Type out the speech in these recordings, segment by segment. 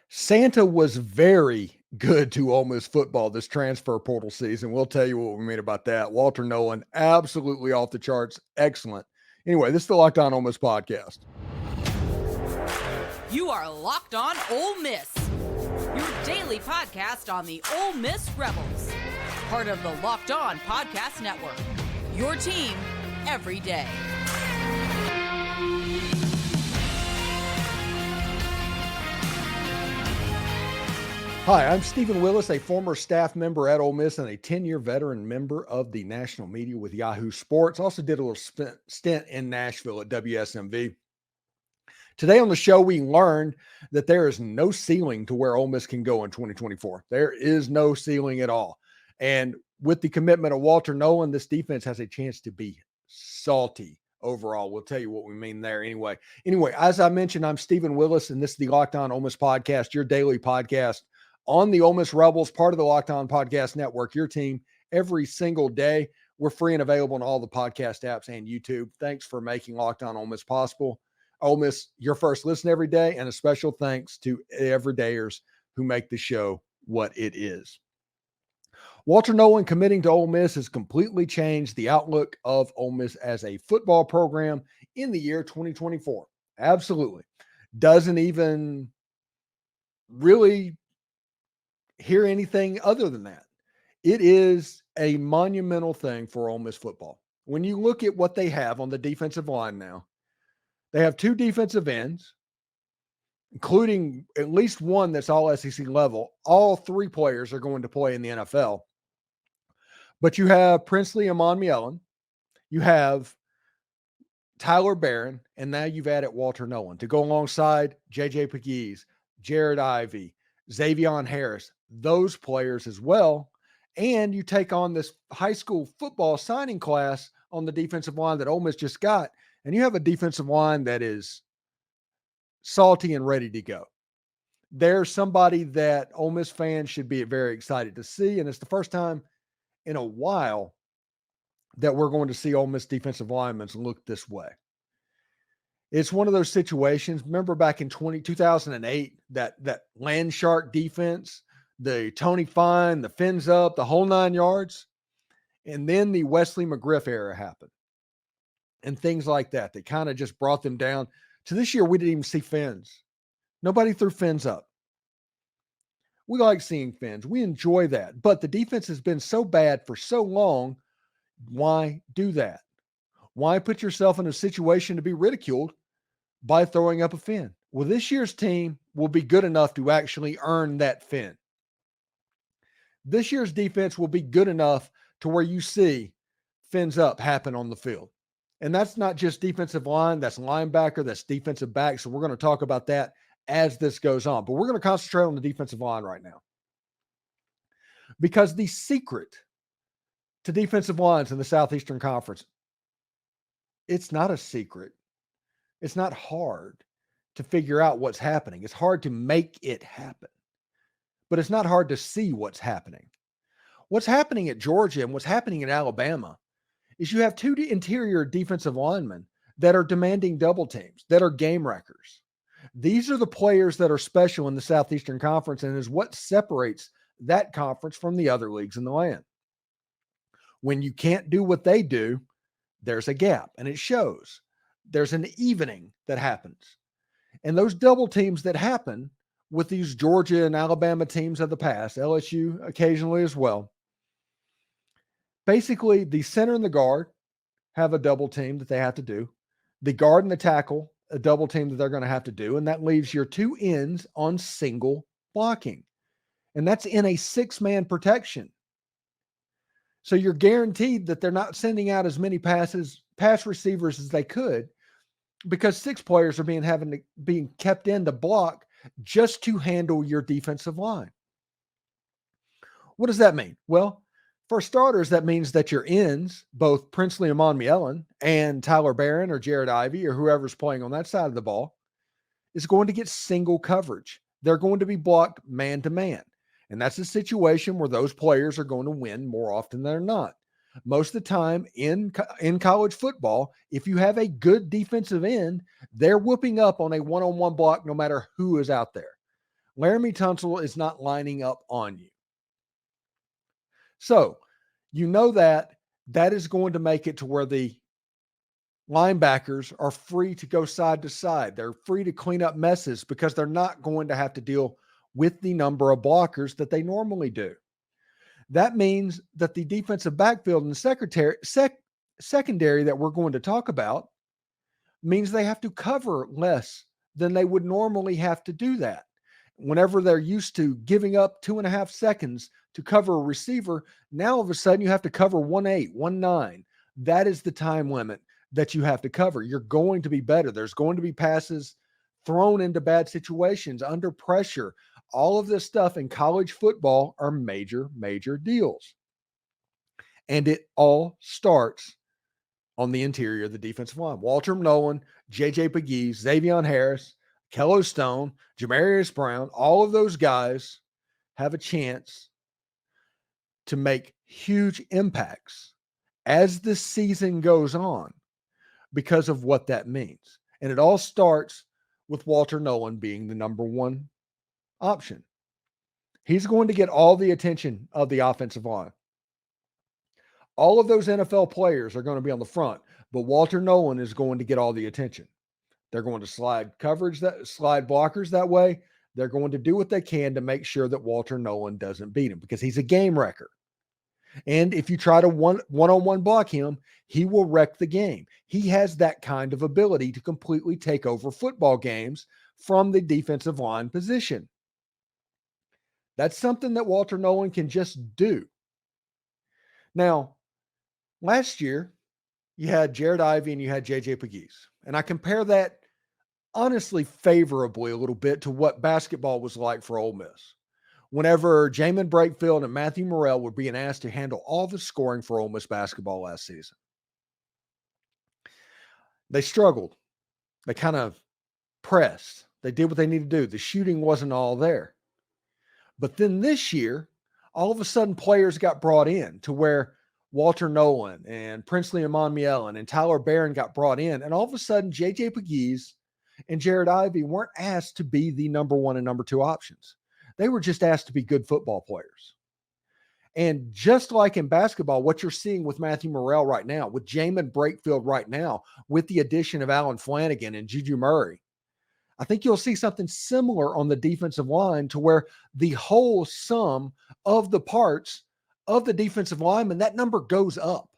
Santa was very good to Ole Miss football this transfer portal season. We'll tell you what we mean about that. Walter Nolen, absolutely off the charts. Excellent. Anyway, this is the Locked On Ole Miss podcast. You are Locked On Ole Miss, your daily podcast on the Ole Miss Rebels. Part of the Locked On Podcast Network, your team every day. Hi, I'm Stephen Willis, a former staff member at Ole Miss and a 10-year veteran member of the national media with Yahoo Sports. Also did a little stint in Nashville at WSMV. Today on the show, we learned that there is no ceiling to where Ole Miss can go in 2024. There is no ceiling at all. And with the commitment of Walter Nolen, this defense has a chance to be salty overall. We'll tell you what we mean there anyway. Anyway, as I mentioned, I'm Stephen Willis, and this is the Locked On Ole Miss podcast, your daily podcast on the Ole Miss Rebels, part of the Locked On Podcast Network, your team every single day. We're free and available on all the podcast apps and YouTube. Thanks for making Locked On Ole Miss possible. Ole Miss, your first listen every day, and a special thanks to everydayers who make the show what it is. Walter Nolen committing to Ole Miss has completely changed the outlook of Ole Miss as a football program in the year 2024. Absolutely. Doesn't even really hear anything other than that. It is a monumental thing for Ole Miss football. When you look at what they have on the defensive line now, they have two defensive ends, including at least one that's all SEC level. All three players are going to play in the NFL. But you have Princely Umanmielen, you have Tyler Baron, and now you've added Walter Nolen to go alongside J.J. Pegues, Jared Ivey, Xavion Harris, those players as well. And you take on this high school football signing class on the defensive line that Ole Miss just got, and you have a defensive line that is salty and ready to go. There's somebody that Ole Miss fans should be very excited to see, and it's the first time in a while that we're going to see Ole Miss defensive linemen look this way. It's one of those situations. Remember back in 2008, that land shark defense, the Tony Fine, the fins up, the whole 9 yards. And then the Wesley McGriff era happened and things like that. They kind of just brought them down to this year. We didn't even see fins. Nobody threw fins up. We like seeing fins. We enjoy that. But the defense has been so bad for so long. Why do that? Why put yourself in a situation to be ridiculed by throwing up a fin? Well, this year's team will be good enough to actually earn that fin. This year's defense will be good enough to where you see fins up happen on the field. And that's not just defensive line, that's linebacker, that's defensive back. So we're going to talk about that as this goes on. But we're going to concentrate on the defensive line right now. Because the secret to defensive lines in the Southeastern Conference, it's not a secret. It's not hard to figure out what's happening. It's hard to make it happen. But it's not hard to see what's happening. What's happening at Georgia and what's happening in Alabama is you have two interior defensive linemen that are demanding double teams, that are game wreckers. These are the players that are special in the Southeastern Conference and is what separates that conference from the other leagues in the land. When you can't do what they do, there's a gap, and it shows. There's an evening that happens. And those double teams that happen with these Georgia and Alabama teams of the past, LSU occasionally as well, basically the center and the guard have a double team that they have to do. The guard and the tackle, a double team that they're going to have to do. And that leaves your two ends on single blocking. And that's in a 6-man protection. So you're guaranteed that they're not sending out as many pass receivers as they could, because 6 players are being kept in to block just to handle your defensive line. What does that mean? Well, for starters, that means that your ends, both Princely Umanmielen and Tyler Baron or Jared Ivey or whoever's playing on that side of the ball, is going to get single coverage. They're going to be blocked man to man. And that's a situation where those players are going to win more often than not. Most of the time in college football, if you have a good defensive end, they're whooping up on a one-on-one block no matter who is out there. Laramie Tunsil is not lining up on you. So you know that is going to make it to where the linebackers are free to go side to side. They're free to clean up messes because they're not going to have to deal with the number of blockers that they normally do. That means that the defensive backfield and the secondary that we're going to talk about means they have to cover less than they would normally have to do that. Whenever they're used to giving up 2.5 seconds to cover a receiver, now all of a sudden you have to cover 1.8, 1.9. That is the time limit that you have to cover. You're going to be better. There's going to be passes thrown into bad situations under pressure. All of this stuff in college football are major, major deals. And it all starts on the interior of the defensive line. Walter Nolen, J.J. Pegues, Xavion Harris, Kello Stone, Jamarius Brown, all of those guys have a chance to make huge impacts as the season goes on because of what that means. And it all starts with Walter Nolen being the number one option. He's going to get all the attention of the offensive line. All of those NFL players are going to be on the front, but Walter Nolen is going to get all the attention. They're going to slide blockers that way. They're going to do what they can to make sure that Walter Nolen doesn't beat him because he's a game wrecker. And if you try to one-on-one block him, he will wreck the game. He has that kind of ability to completely take over football games from the defensive line position. That's something that Walter Nolen can just do. Now, last year, you had Jared Ivey and you had J.J. Pegues. And I compare that honestly favorably a little bit to what basketball was like for Ole Miss. Whenever Jamin Brakefield and Matthew Morrell were being asked to handle all the scoring for Ole Miss basketball last season. They struggled. They kind of pressed. They did what they needed to do. The shooting wasn't all there. But then this year, all of a sudden players got brought in to where Walter Nolen and Princely Umanmielen and Tyler Baron got brought in. And all of a sudden, J.J. Pegues and Jared Ivey weren't asked to be the number one and number two options. They were just asked to be good football players. And just like in basketball, what you're seeing with Matthew Morrell right now, with Jamin Brakefield right now, with the addition of Alan Flanagan and Juju Murray, I think you'll see something similar on the defensive line to where the whole sum of the parts of the defensive lineman, that number goes up.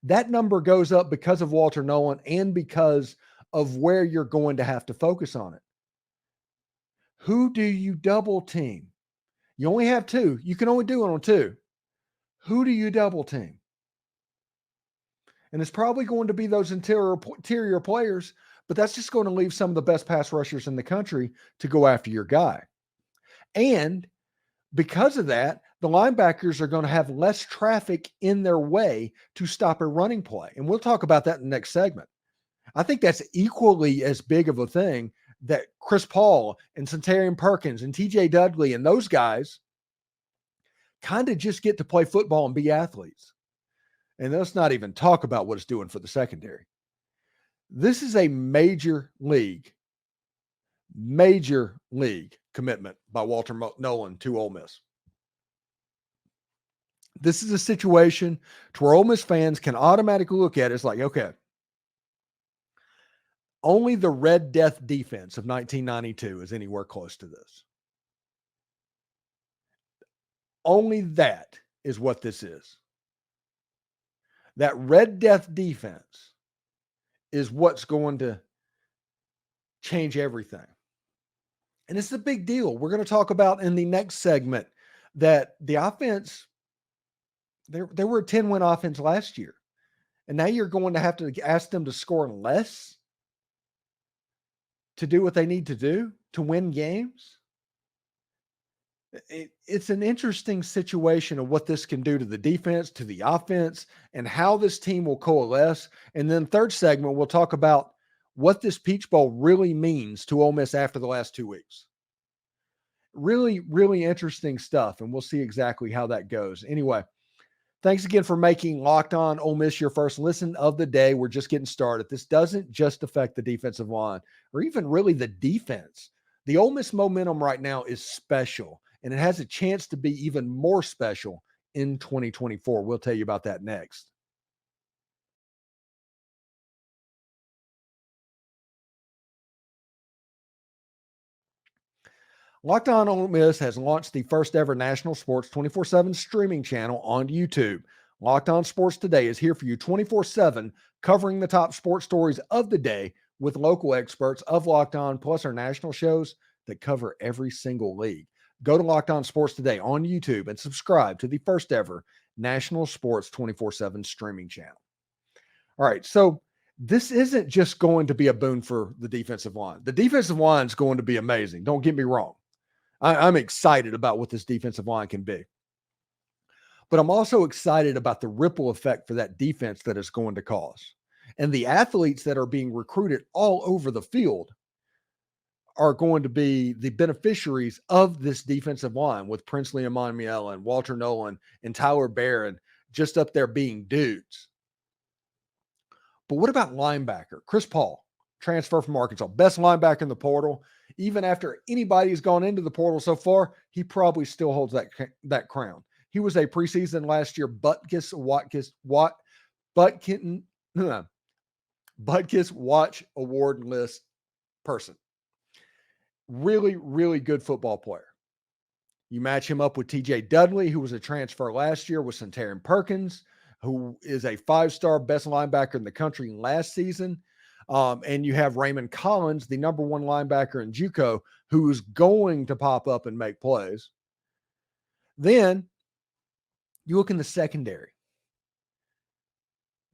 That number goes up because of Walter Nolen and because of where you're going to have to focus on it. Who do you double team? You only have two. You can only do it on two. Who do you double team? And it's probably going to be those interior players, but that's just going to leave some of the best pass rushers in the country to go after your guy. And because of that, the linebackers are going to have less traffic in their way to stop a running play. And we'll talk about that in the next segment. I think that's equally as big of a thing that Chris Paul and Suntarine Perkins and TJ Dudley and those guys kind of just get to play football and be athletes. And let's not even talk about what it's doing for the secondary. This is a major league commitment by Walter Nolen to Ole Miss. This is a situation to where Ole Miss fans can automatically look at it as like, okay, only the Red Death defense of 1992 is anywhere close to this. Only that is what this is. That Red Death defense is what's going to change everything. And it's a big deal. We're going to talk about in the next segment that the offense, they were a 10-win offense last year. And now you're going to have to ask them to score less to do what they need to do to win games. It's an interesting situation of what this can do to the defense, to the offense, and how this team will coalesce. And then third segment, we'll talk about what this Peach Bowl really means to Ole Miss after the last 2 weeks. Really, really interesting stuff, and we'll see exactly how that goes. Anyway, thanks again for making Locked On Ole Miss your first listen of the day. We're just getting started. This doesn't just affect the defensive line or even really the defense. The Ole Miss momentum right now is special, and it has a chance to be even more special in 2024. We'll tell you about that next. Locked On Ole Miss has launched the first ever national sports 24/7 streaming channel on YouTube. Locked On Sports Today is here for you 24/7, covering the top sports stories of the day with local experts of Locked On, plus our national shows that cover every single league. Go to Locked On Sports Today on YouTube and subscribe to the first ever national sports 24/7 streaming channel. All right, so this isn't just going to be a boon for the defensive line. The defensive line is going to be amazing. Don't get me wrong. I'm excited about what this defensive line can be. But I'm also excited about the ripple effect for that defense that it's going to cause. And the athletes that are being recruited all over the field are going to be the beneficiaries of this defensive line, with Princely Umanmielen, Walter Nolen, and Tyler Baron just up there being dudes. But what about linebacker? Chris Paul, transfer from Arkansas, best linebacker in the portal. Even after anybody's gone into the portal so far, he probably still holds that crown. He was a preseason last year Butkus Watch Award list person. Really, really good football player. You match him up with TJ Dudley, who was a transfer last year, with Suntarine Perkins, who is a 5-star best linebacker in the country last season. And you have Raymond Collins, the number 1 linebacker in JUCO, who is going to pop up and make plays. Then you look in the secondary.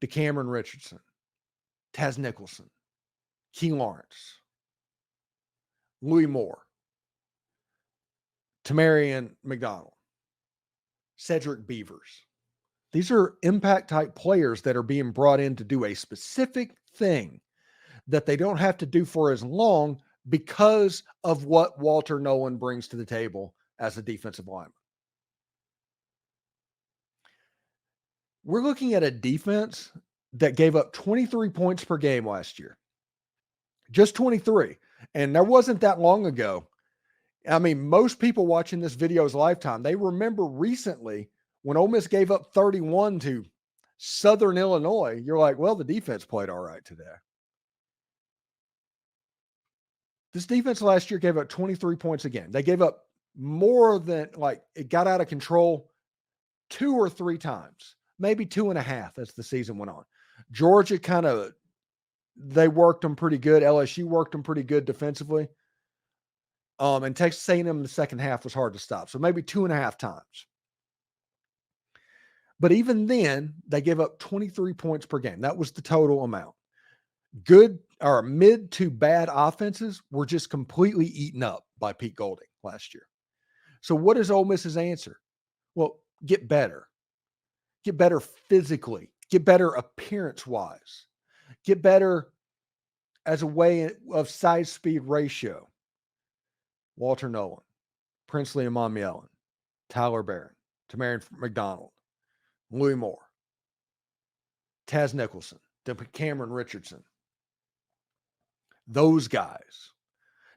DeCamerion Richardson, Taz Nicholson, Key Lawrence, Louis Moore, DeCamerion McDonald, Cedric Beavers. These are impact-type players that are being brought in to do a specific thing that they don't have to do for as long because of what Walter Nolen brings to the table as a defensive lineman. We're looking at a defense that gave up 23 points per game last year. Just 23. And there wasn't that long ago. I mean, most people watching this video's lifetime, they remember recently when Ole Miss gave up 31 to Southern Illinois. You're like, well, the defense played all right today. This defense last year gave up 23 points again. They gave up more than, like, it got out of control 2 or 3 times, maybe 2.5 as the season went on. Georgia they worked them pretty good. LSU worked them pretty good defensively. And Texas A&M in the second half was hard to stop. So maybe 2.5 times. But even then, they gave up 23 points per game. That was the total amount. Good or mid to bad offenses were just completely eaten up by Pete Golding last year. So what is Ole Miss's answer? Well, get better. Get better physically. Get better appearance-wise. Get better as a way of size-speed ratio. Walter Nolen, Princely Umanmielen, Tyler Baron, DeCamerion McDonald, Louis Moore, Taz Nicholson, DeCamerion Richardson. Those guys.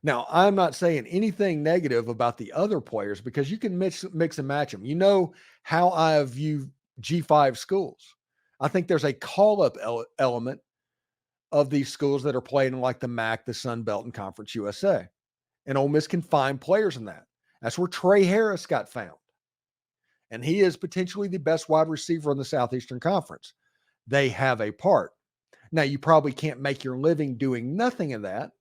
Now, I'm not saying anything negative about the other players because you can mix and match them. You know how I view G5 schools. I think there's a call-up element of these schools that are playing in like the MAC, the Sun Belt, and Conference USA. And Ole Miss can find players in that. That's where Trey Harris got found. And he is potentially the best wide receiver in the Southeastern Conference. They have a part. Now, you probably can't make your living doing nothing of that.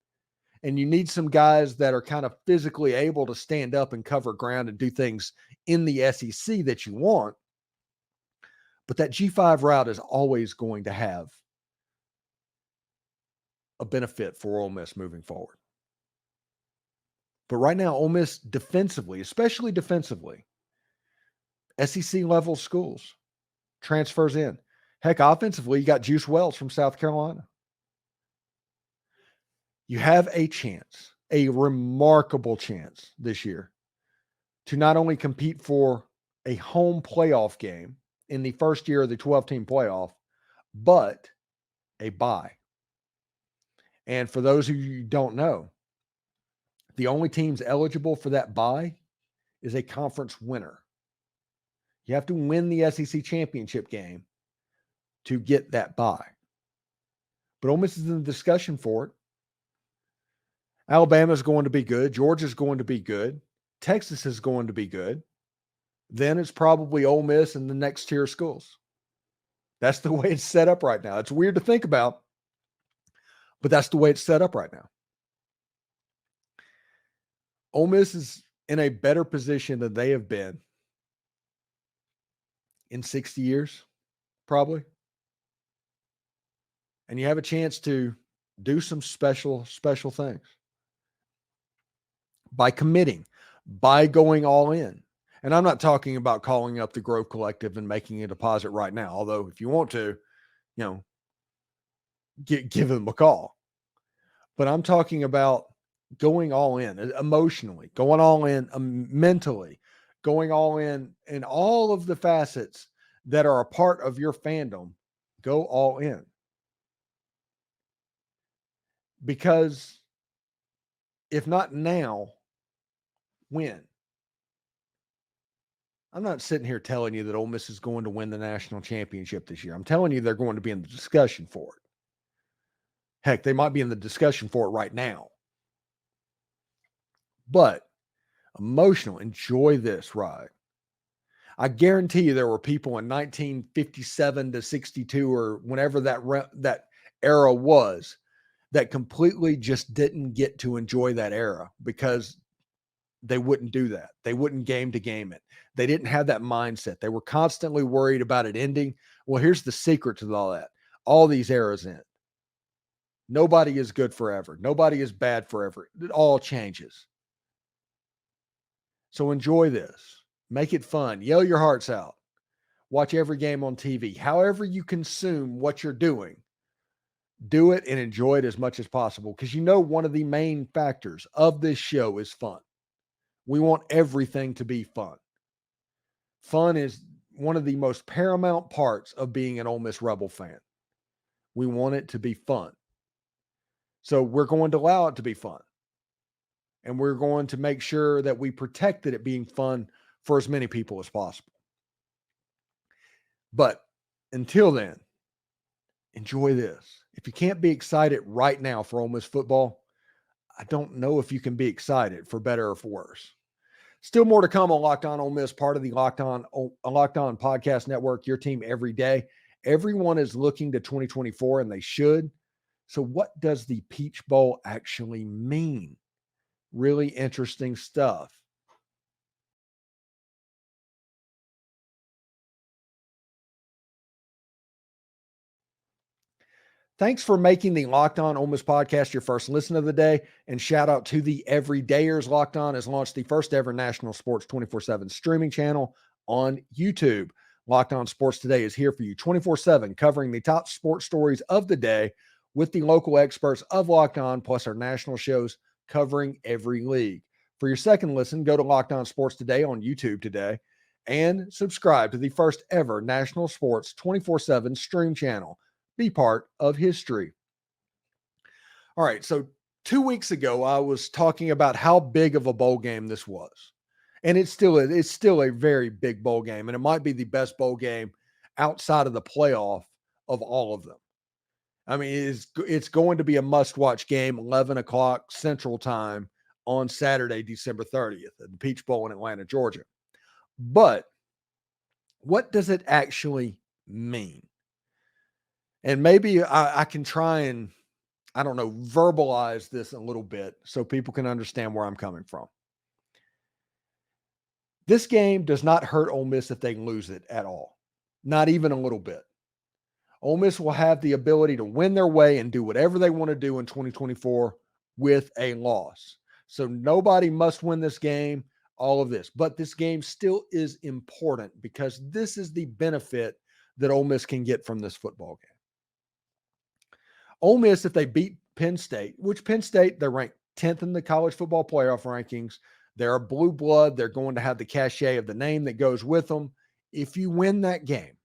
And you need some guys that are kind of physically able to stand up and cover ground and do things in the SEC that you want. But that G5 route is always going to have a benefit for Ole Miss moving forward. But right now, Ole Miss defensively, especially defensively, SEC level schools, transfers in. Heck, offensively, you got Juice Wells from South Carolina. You have a chance, a remarkable chance this year to not only compete for a home playoff game in the first year of the 12-team playoff, but a bye. And for those of you who don't know, The only teams eligible for that bye is a conference winner. You have to win the SEC championship game to get that bye. But Ole Miss is in the discussion for it. Alabama's going to be good. Georgia's going to be good. Texas is going to be good. Then it's probably Ole Miss and the next tier of schools. That's the way it's set up right now. It's weird to think about, but that's the way it's set up right now. Ole Miss is in a better position than they have been in 60 years, probably. And you have a chance to do some special things by committing, by going all in. And I'm not talking about calling up the Grove Collective and making a deposit right now. Although if you want to, give them a call. But I'm talking about going all in emotionally, going all in mentally, going all in all of the facets that are a part of your fandom. Go all in. Because if not now, when? I'm not sitting here telling you that Ole Miss is going to win the national championship this year. I'm telling you they're going to be in the discussion for it. Heck, they might be in the discussion for it right now. But emotional, enjoy this ride. I guarantee you there were people in 1957 to 62 or whenever that era was that completely just didn't get to enjoy that era because they wouldn't do that. They wouldn't game to game it. They didn't have that mindset. They were constantly worried about it ending. Well, here's the secret to all that. All these eras end. Nobody is good forever. Nobody is bad forever. It all changes. So enjoy this. Make it fun. Yell your hearts out. Watch every game on TV. However you consume what you're doing, do it and enjoy it as much as possible because one of the main factors of this show is fun. We want everything to be fun. Fun is one of the most paramount parts of being an Ole Miss Rebel fan. We want it to be fun. So we're going to allow it to be fun. And we're going to make sure that we protected it being fun for as many people as possible. But until then, enjoy this. If you can't be excited right now for Ole Miss football, I don't know if you can be excited for better or for worse. Still more to come on Locked On Ole Miss, part of the Locked On Podcast Network, your team every day. Everyone is looking to 2024, and they should. So what does the Peach Bowl actually mean? Really interesting stuff. Thanks for making the Locked On Ole Miss podcast your first listen of the day. And shout out to the Everydayers. Locked On has launched the first ever national sports 24/7 streaming channel on YouTube. Locked On Sports Today is here for you 24/7, covering the top sports stories of the day with the local experts of Locked On, plus our national shows covering every league. For your second listen, go to Locked On Sports Today on YouTube today and subscribe to the first ever national sports 24/7 stream channel. Be part of history. All right, so 2 weeks ago, I was talking about how big of a bowl game this was. And it's still a very big bowl game, and it might be the best bowl game outside of the playoff of all of them. I mean, it's going to be a must-watch game, 11 o'clock Central Time on Saturday, December 30th at the Peach Bowl in Atlanta, Georgia. But what does it actually mean? And maybe I can try and, verbalize this a little bit so people can understand where I'm coming from. This game does not hurt Ole Miss if they lose it at all. Not even a little bit. Ole Miss will have the ability to win their way and do whatever they want to do in 2024 with a loss. So nobody must win this game, all of this. But this game still is important because this is the benefit that Ole Miss can get from this football game. Ole Miss, if they beat Penn State, which Penn State, they're ranked 10th in the college football playoff rankings. They're a blue blood. They're going to have the cachet of the name that goes with them. If you win that game,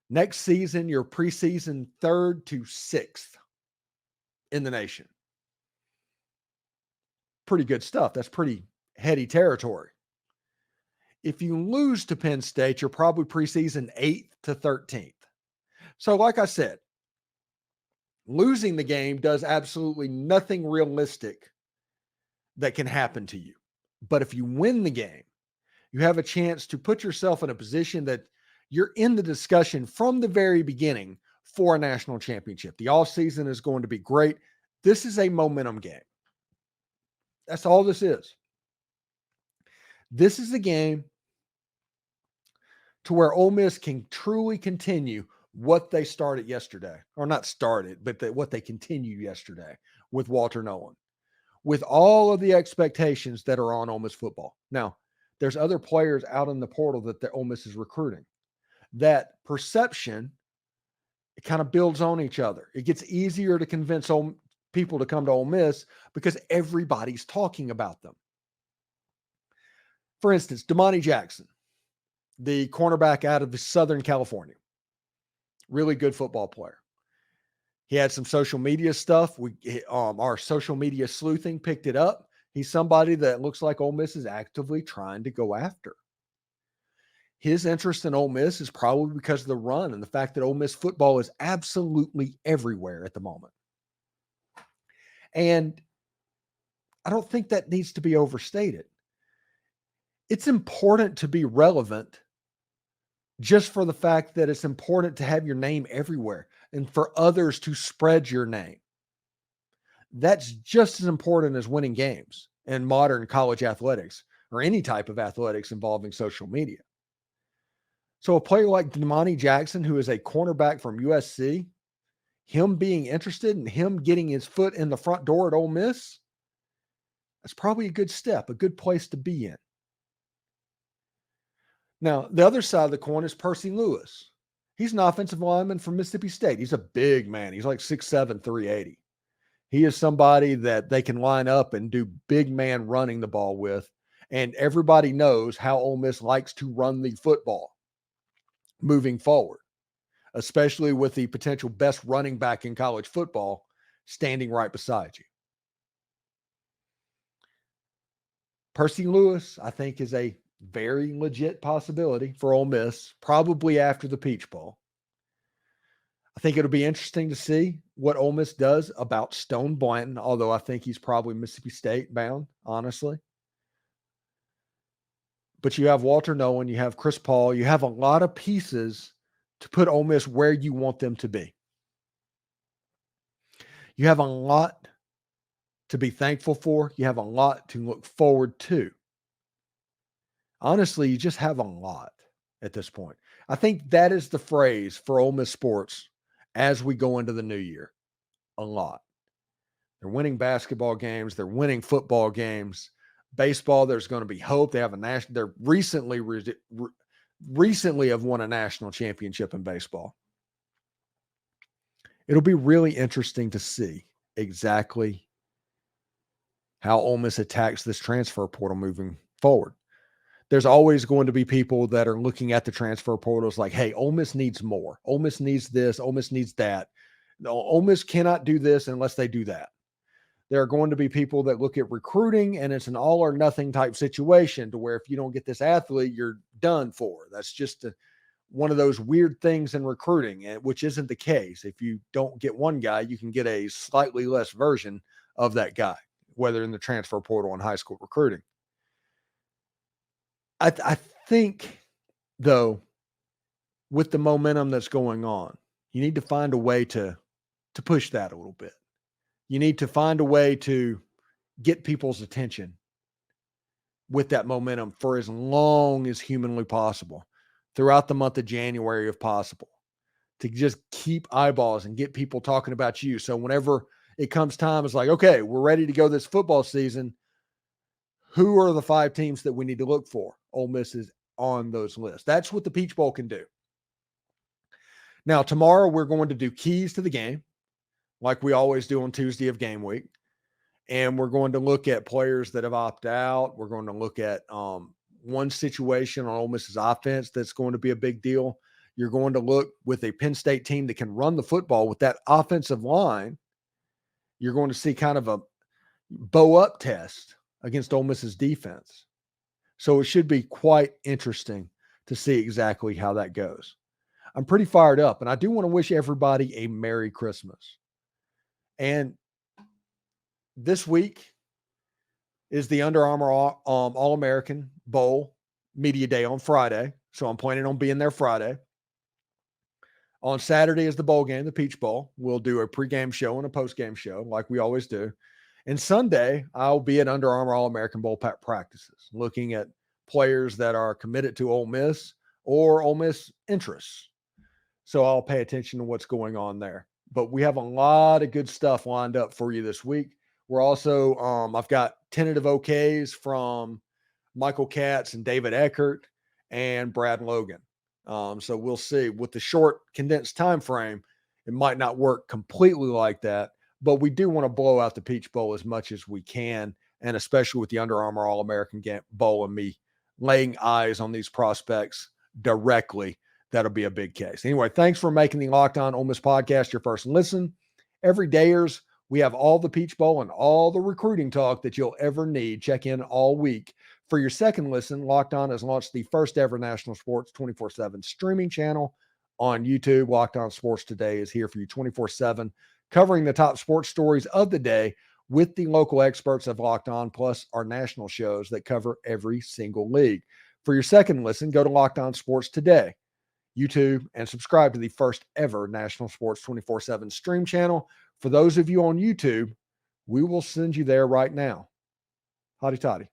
next season, you're preseason 3rd to 6th in the nation. pretty good stuff. That's pretty heady territory. If you lose to Penn State, you're probably preseason 8th to 13th. So like I said, losing the game does absolutely nothing realistic that can happen to you. But if you win the game, you have a chance to put yourself in a position that you're in the discussion from the very beginning for a national championship. The offseason is going to be great. This is a momentum game. That's all this is. This is a game to where Ole Miss can truly continue what they started yesterday, or not started, but what they continued yesterday with Walter Nolen, with all of the expectations that are on Ole Miss football. Now, there's other players out in the portal that the Ole Miss is recruiting. That perception, it kind of builds on each other. It gets easier to convince people to come to Ole Miss because everybody's talking about them. For instance, Damani Jackson, the cornerback out of Southern California, really good football player. He had some social media stuff. Our social media sleuthing picked it up. He's somebody that looks like Ole Miss is actively trying to go after. His interest in Ole Miss is probably because of the run and the fact that Ole Miss football is absolutely everywhere at the moment. And I don't think that needs to be overstated. It's important to be relevant just for the fact that it's important to have your name everywhere and for others to spread your name. That's just as important as winning games in modern college athletics or any type of athletics involving social media. So a player like Damani Jackson, who is a cornerback from USC, him being interested in him getting his foot in the front door at Ole Miss, that's probably a good step, a good place to be in. Now, the other side of the coin is Percy Lewis. He's an offensive lineman from Mississippi State. He's a big man. He's like 6'7", 380. He is somebody that they can line up and do big man running the ball with. And everybody knows how Ole Miss likes to run the football moving forward, especially with the potential best running back in college football standing right beside you. Percy Lewis, I think, is a very legit possibility for Ole Miss, probably after the Peach Bowl. I think it'll be interesting to see what Ole Miss does about Stone Blanton, although I think he's probably Mississippi State bound, honestly. But you have Walter Nolen, you have Chris Paul, you have a lot of pieces to put Ole Miss where you want them to be. You have a lot to be thankful for. You have a lot to look forward to. Honestly, you just have a lot at this point. I think that is the phrase for Ole Miss sports as we go into the new year. A lot. They're winning basketball games. They're winning football games. Baseball, there's going to be hope. They have a national. They're recently have won a national championship in baseball. It'll be really interesting to see exactly how Ole Miss attacks this transfer portal moving forward. There's always going to be people that are looking at the transfer portals like, hey, Ole Miss needs more. Ole Miss needs this. Ole Miss needs that. No, Ole Miss cannot do this unless they do that. There are going to be people that look at recruiting and it's an all or nothing type situation to where if you don't get this athlete, you're done for. That's just one of those weird things in recruiting, which isn't the case. If you don't get one guy, you can get a slightly less version of that guy, whether in the transfer portal and high school recruiting. I think, though, with the momentum that's going on, you need to find a way to push that a little bit. You need to find a way to get people's attention with that momentum for as long as humanly possible throughout the month of January, if possible, to just keep eyeballs and get people talking about you. So whenever it comes time, it's like, okay, we're ready to go this football season. Who are the 5 teams that we need to look for? Ole Miss is on those lists. That's what the Peach Bowl can do. Now, tomorrow we're going to do keys to the game, like we always do on Tuesday of game week. And we're going to look at players that have opted out. We're going to look at one situation on Ole Miss's offense that's going to be a big deal. You're going to look with a Penn State team that can run the football with that offensive line. You're going to see kind of a bow up test against Ole Miss's defense. So it should be quite interesting to see exactly how that goes. I'm pretty fired up, and I do want to wish everybody a Merry Christmas. And this week is the Under Armour All-American Bowl Media Day on Friday. So I'm planning on being there Friday. On Saturday is the bowl game, the Peach Bowl. We'll do a pregame show and a postgame show like we always do. And Sunday, I'll be at Under Armour All-American Bowl practices, looking at players that are committed to Ole Miss or Ole Miss interests. So I'll pay attention to what's going on there. But we have a lot of good stuff lined up for you this week. We're also, I've got tentative OKs from Michael Katz and David Eckert and Brad Logan. So we'll see. With the short, condensed time frame, it might not work completely like that, but we do want to blow out the Peach Bowl as much as we can, and especially with the Under Armour All-American Bowl and me laying eyes on these prospects directly. That'll be a big case. Anyway, thanks for making the Locked On Ole Miss podcast your first listen. Every dayers, we have all the Peach Bowl and all the recruiting talk that you'll ever need. Check in all week. For your second listen, Locked On has launched the first ever national sports 24/7 streaming channel on YouTube. Locked On Sports Today is here for you 24/7, covering the top sports stories of the day with the local experts of Locked On, plus our national shows that cover every single league. For your second listen, go to Locked On Sports Today, YouTube, and subscribe to the first ever national sports 24/7 stream channel. For those of you on YouTube, we will send you there right now. Hotty toddy.